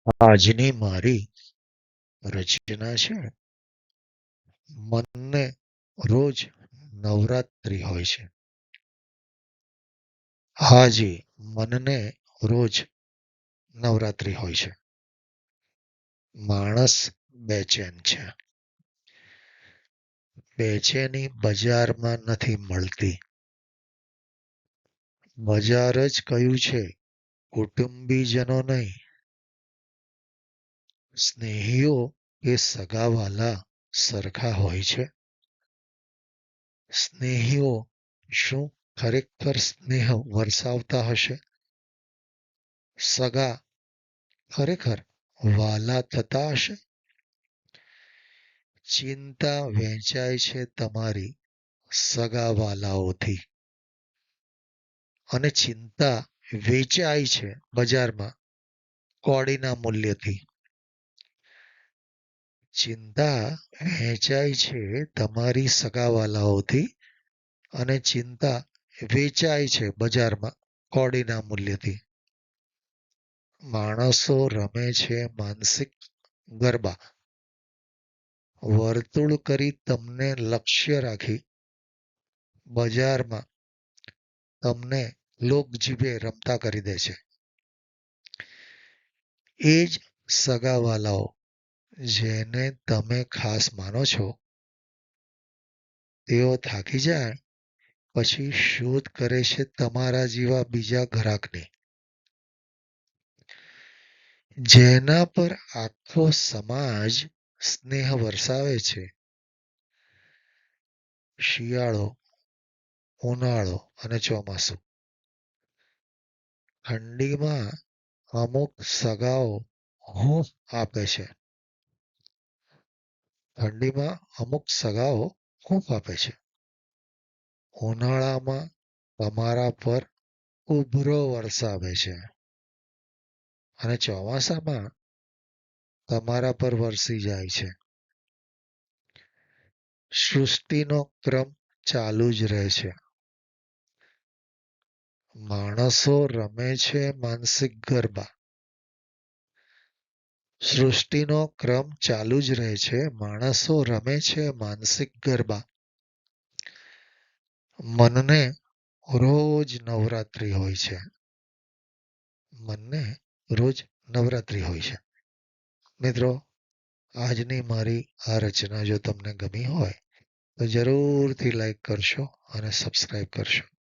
આજની મારી રચના છે. મનને રોજ નવરાત્રિ હોય છે. હાજી, મનને રોજ નવરાત્રિ હોય છે. માણસ બેચેન છે. બેચેની બજારમાં નથી મળતી. બજાર જ કયું છે, કુટુંબીજનો નહીં. સ્નેહીઓ કે સગાવાલા સરખા હોય છે? સ્નેહીઓ શું ખરેખર સ્નેહ વરસાવતા હશે? સગા ખરેખર વહાલા થતા હશે? ચિંતા વહેંચાય છે તમારી સગાવાલાઓથી અને ચિંતા વેચાય છે બજારમાં કોડીના મૂલ્યથી. ચિંતા વહેંચાય છે તમારી સગાવાલાઓથી અને ચિંતા વેચાય છે બજારમાં કોડીના મૂલ્યથી. માણસો રમે છે માનસિક ગરબા. વર્તુળ કરી તમને લક્ષ્ય રાખી બજારમાં તમને લોકજીભે રમતા કરી દે છે. એ જ સગાવાલાઓ જેને તમે ખાસ માનો છો, તેઓ થાકી જાય પછી શોધ કરે છે તમારા જેવા બીજા ઘરાકની. જેના પર આખો સમાજ સ્નેહ વરસાવે છે. શિયાળો, ઉનાળો અને ચોમાસું. ઠંડીમાં અમુક સગાઓ હૂંફ આપે છે. ઠંડીમાં અમુક સગાઓ હૂંફ આપે છે. ઉનાળામાં તમારા પર ઉભરો વરસાવે છે અને ચોમાસામાં તમારા પર વરસી જાય છે. સૃષ્ટિનો ક્રમ ચાલુ જ રહે છે. માણસો રમે છે માનસિક ગરબા. સૃષ્ટિનો ક્રમ ચાલુ જ રહે છે. માણસો રમે છે માનસિક ગરબા. મનને રોજ નવરાત્રિ હોય છે. મનને રોજ નવરાત્રિ હોય છે. મિત્રો, આજની મારી આ રચના જો તમને ગમી હોય તો જરૂરથી લાઈક કરશો અને સબસ્ક્રાઈબ કરશો.